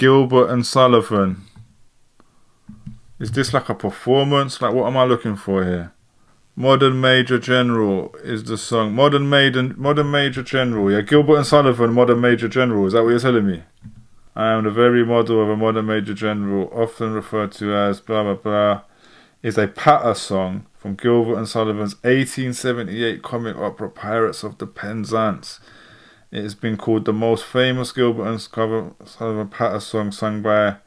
Gilbert and Sullivan. Is this like a performance? Like, what am I looking for here? Modern Major General is the song. Modern Major General. Yeah, Gilbert and Sullivan, Modern Major General. Is that what you're telling me? I am the very model of a modern Major General, often referred to as blah blah blah. Is a patter song from Gilbert and Sullivan's 1878 comic opera Pirates of the Penzance. It has been called the most famous Gilbert and Sullivan patter song sung by...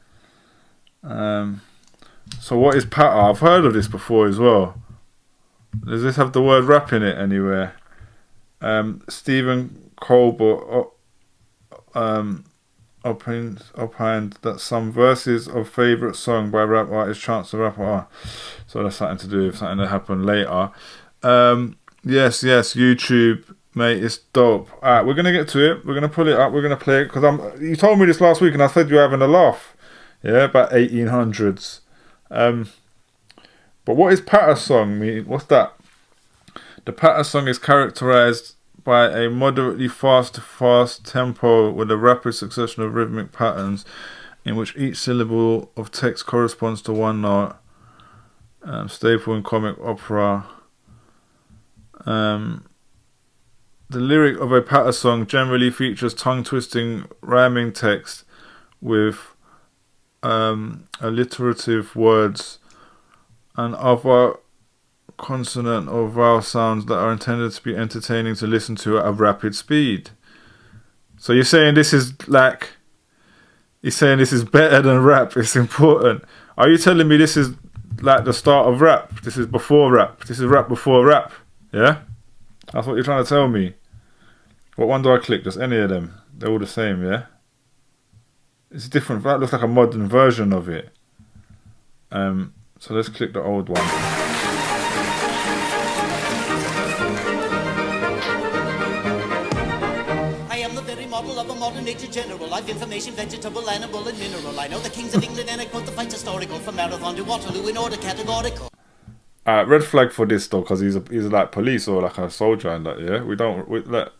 So what is patter? I've heard of this before as well. Does this have the word rap in it anywhere? Stephen Colbert opined that some verses of favourite song by rap artist Chance the Rapper are. So that's something to do with something that happened later. Yes, YouTube, mate, it's dope. Alright, we're gonna get to it. We're gonna pull it up. We're gonna play it because you told me this last week and I said you were having a laugh. Yeah, about 1800s. But what is patter song mean? What's that? The patter song is characterized by a moderately fast tempo with a rapid succession of rhythmic patterns in which each syllable of text corresponds to one note. Staple in comic opera. The lyric of a patter song generally features tongue-twisting rhyming text with alliterative words and other consonant or vowel sounds that are intended to be entertaining to listen to at a rapid speed. So you're saying this is like... You're saying this is better than rap. It's important. Are you telling me this is like the start of rap? This is before rap. This is rap before rap. Yeah? That's what you're trying to tell me. What one do I click? Just any of them. They're all the same, yeah? It's different. That looks like a modern version of it. So let's click the old one. I am the very model of a modern nature general. I've information, vegetable, animal, and mineral. I know the kings of England and I quote the fights historical from Marathon to Waterloo in order categorical. Red flag for this though, because he's like police or like a soldier and that. Yeah, we let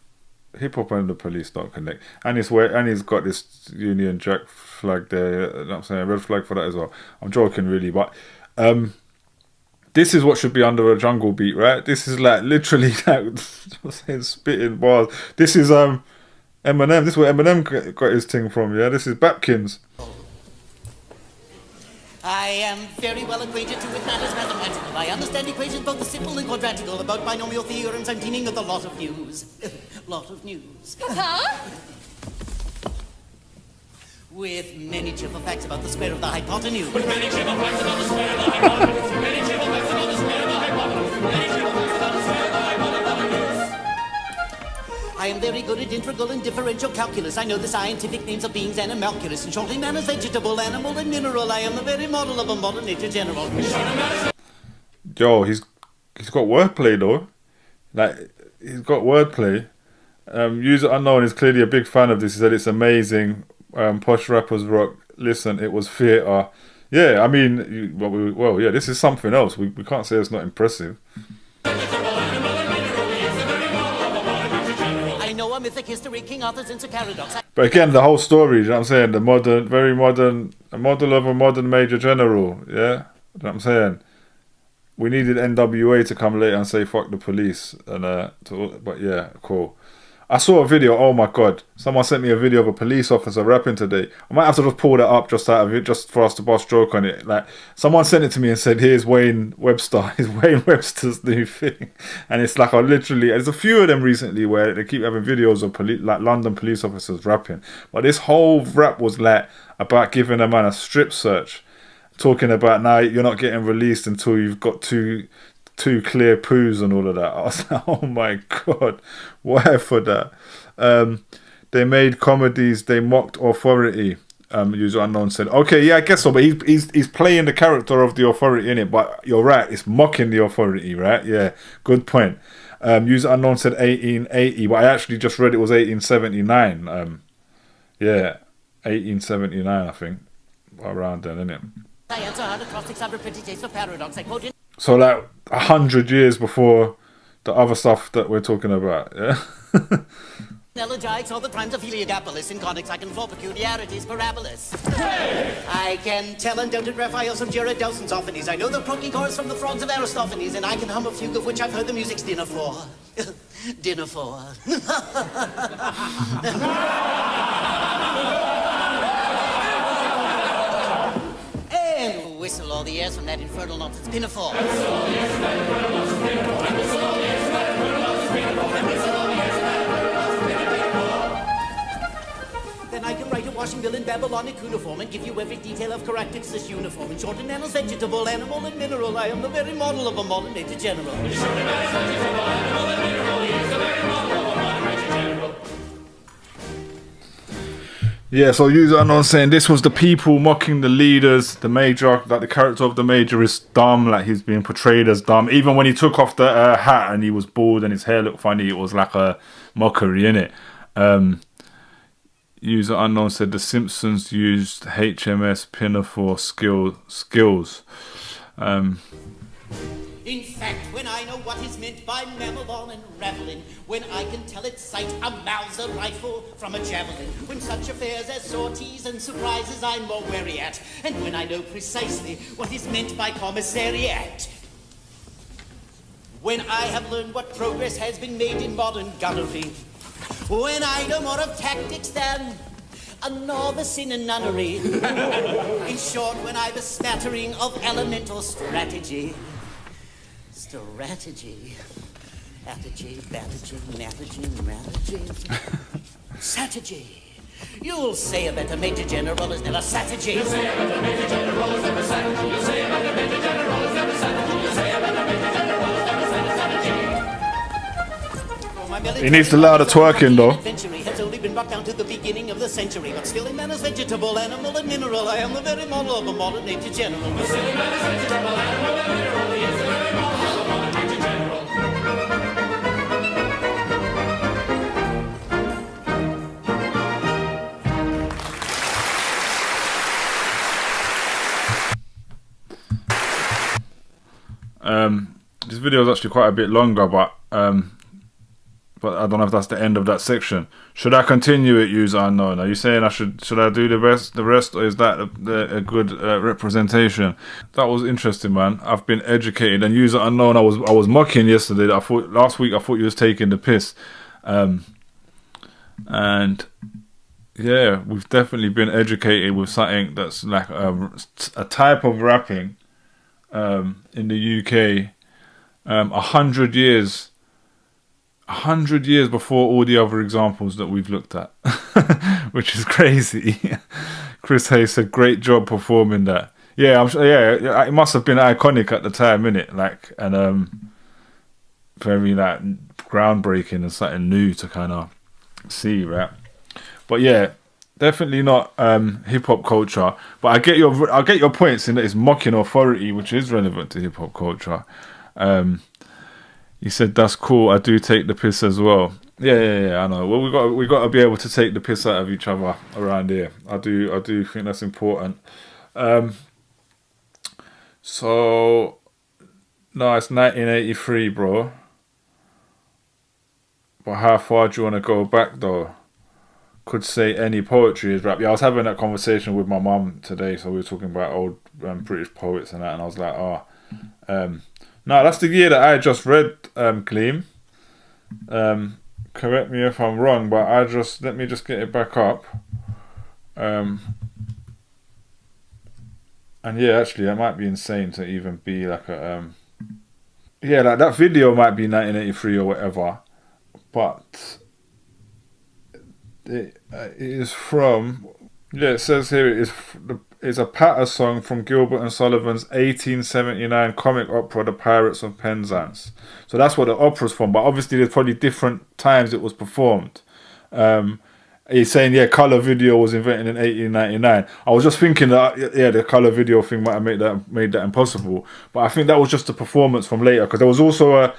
hip hop and the police don't connect. And he's got this Union Jack flag there. You know what I'm saying, red flag for that as well. I'm joking really, but this is what should be under a jungle beat, right? This is like literally like spitting bars. This is Eminem. This is where Eminem got his thing from. Yeah, this is Bapkins. I am very well acquainted with matters mathematical. I understand equations both the simple and quadratical. About binomial theorems, I'm teeming with a lot of news. Lot of news. Papa? With many trivial facts about the square of the hypotenuse. With many trivial facts about the square of the hypotenuse. With many trivial facts about the square of the hypotenuse. With many trivial facts about the square of the hypotenuse. I am very good at integral and differential calculus. I know the scientific names of beings and animalculous. In short, in manners, vegetable, animal, and mineral. I am the very model of a modern nature general. Yo, he's got wordplay though. Like, he's got wordplay. User Unknown is clearly a big fan of this. He said it's amazing. Posh rappers rock. Listen, it was theatre. Yeah, I mean, well, yeah, this is something else. We can't say it's not impressive. I know a mythic history, King Arthur's into paradox. But again, the whole story, you know what I'm saying? The modern, very modern, a model of a modern major general, yeah? You know what I'm saying? We needed NWA to come later and say fuck the police. But yeah, cool. I saw a video, oh my god. Someone sent me a video of a police officer rapping today. I might have to just pull that up just out of it, just for us to bust joke on it. Like, someone sent it to me and said, here's Wayne Webster. It's Wayne Webster's new thing. And it's like, there's a few of them recently where they keep having videos of like London police officers rapping. But this whole rap was like about giving a man a strip search. Talking about now you're not getting released until you've got two clear poos and all of that. I was like, oh my god, why for that? They made comedies, they mocked authority. User Unknown said, okay, yeah, I guess so, but he's playing the character of the authority in it, but you're right, it's mocking the authority, right? Yeah, good point. User Unknown said 1880, but I actually just read it was 1879. Yeah, 1879, I think. Around then, innit? So like 100 years before the other stuff that we're talking about, yeah? Elegites, all the times of Heliogabalus. In conics, I can floor peculiarities, parabolas. I can tell undoubted Raphaels from Gerardoson's Ophanies. I know the croaking chorus from the frogs of Aristophanes, and I can hum a fugue of which I've heard the music's dinner for. Dinner for. And whistle all the airs from that infernal nonsense pinafore. Then I can write a washing bill in Babylonic cuneiform and give you every detail of Caractixus uniform. In short, in annals, vegetable, animal, and mineral, I am the very model of a modern Major General. Yeah, so user unknown saying this was the people mocking the leaders, the major, like the character of the major is dumb, like he's being portrayed as dumb. Even when he took off the hat and he was bald and his hair looked funny, it was like a mockery, innit? User unknown said the Simpsons used HMS Pinafore skills. In fact, when I know what is meant by mamelon and ravelin, when I can tell its sight a Mauser rifle from a javelin, when such affairs as sorties and surprises I'm more wary at, and when I know precisely what is meant by commissariat. When I have learned what progress has been made in modern gunnery, when I know more of tactics than a novice in a nunnery. In short, when I've a smattering of elemental strategy. Strategy. Strategy, strategy. You'll say about a Major General is never strategy. You'll say about a Major General is never strategy. You'll say about a Major General is never strategy. You'll say about a Major General is never strategy. He needs to allow the twerking though. Has only been brought down to the beginning of the century, but still in man is vegetable, animal, and mineral. I am the very model of a modern Major General. But still in man is vegetable, animal, and mineral. He is the very model of a modern Major General. This video is actually quite a bit longer, but I don't know if that's the end of that section. Should I continue it, user unknown? Are you saying I should I do the rest, or is that a good representation? That was interesting, man. I've been educated, and user unknown, I was mocking yesterday. Last week I thought you was taking the piss, and yeah, we've definitely been educated with something that's like a type of rapping in the UK 100 years before all the other examples that we've looked at, which is crazy. Chris Hayes said, "Great job performing that." Yeah, I'm sure. Yeah, it must have been iconic at the time, innit? Like, and very like groundbreaking and something new to kind of see, right? But yeah, definitely not hip hop culture. But I get your points in that it's mocking authority, which is relevant to hip hop culture. He said, "That's cool. I do take the piss as well." Yeah. I know. Well, we got to be able to take the piss out of each other around here. I do think that's important. So no, it's 1983, bro. But how far do you want to go back, though? Could say any poetry is rap. Yeah, I was having that conversation with my mum today, so we were talking about old British poets and that, and I was like, no, that's the year that I just read, Gleam. Correct me if I'm wrong, but let me just get it back up. And yeah, actually, it might be insane to even be like a, yeah, like that video might be 1983 or whatever, but it is from, yeah, it says here it is a patter song from Gilbert Sullivan's 1879 comic opera, The Pirates of Penzance. So that's what the opera's from, but obviously there's probably different times it was performed. He's saying, yeah, colour video was invented in 1899. I was just thinking that, yeah, the colour video thing might have made that impossible. But I think that was just a performance from later, because there was also a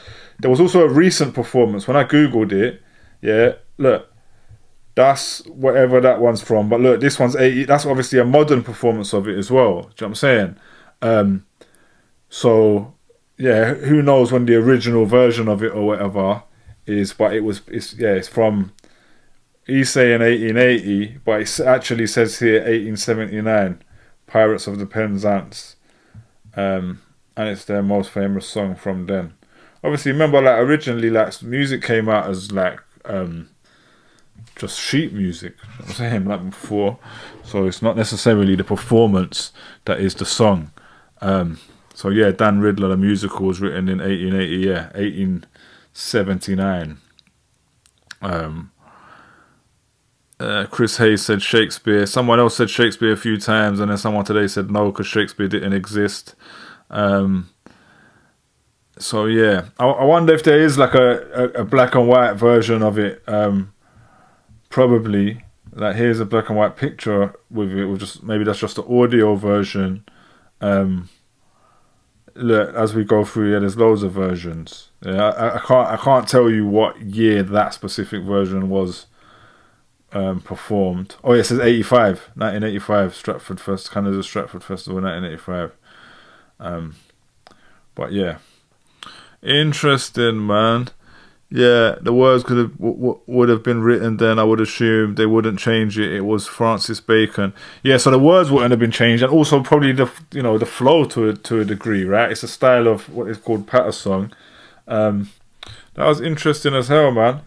recent performance. When I Googled it, yeah, look, that's whatever that one's from. But look, this one's 80. That's obviously a modern performance of it as well. Do you know what I'm saying? So, yeah, who knows when the original version of it or whatever is, but it's from he's saying 1880, but it actually says here 1879, Pirates of the Penzance. And it's their most famous song from then. Obviously, remember, like, originally, like, music came out as, like, just sheet music, you know what I'm saying, like before. So it's not necessarily the performance that is the song. So yeah, Dan Riddler, the musical, was written in 1880, yeah, 1879. Chris Hayes said Shakespeare. Someone else said Shakespeare a few times, and then someone today said no, because Shakespeare didn't exist. So yeah, I wonder if there is like a black and white version of it. Probably. Like, here's a black and white picture with it. With just, maybe that's just the audio version. Look, as we go through, yeah, there's loads of versions. Yeah, I can't tell you what year that specific version was performed. Oh yeah, it says 1985, Stratford Canada's Stratford Festival, 1985. But yeah, interesting, man. Yeah, the words would have been written then. I would assume they wouldn't change it. It was Francis Bacon. Yeah, so the words wouldn't have been changed, and also probably the flow to a degree, right? It's a style of what is called patter song. That was interesting as hell, man.